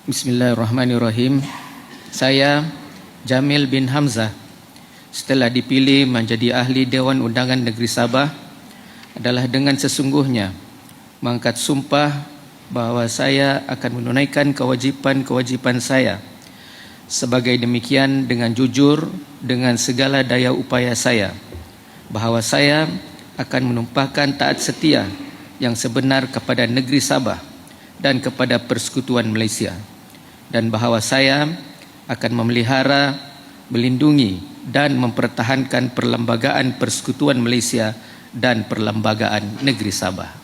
Bismillahirrahmanirrahim. Saya Jamil bin Hamzah, setelah dipilih menjadi ahli Dewan Undangan Negeri Sabah, adalah dengan sesungguhnya mengangkat sumpah bahawa saya akan menunaikan kewajipan-kewajipan saya sebagai demikian dengan jujur dengan segala daya upaya saya, bahawa saya akan menumpahkan taat setia yang sebenar kepada negeri Sabah dan kepada Persekutuan Malaysia, dan bahawa saya akan memelihara, melindungi dan mempertahankan Perlembagaan Persekutuan Malaysia dan Perlembagaan Negeri Sabah.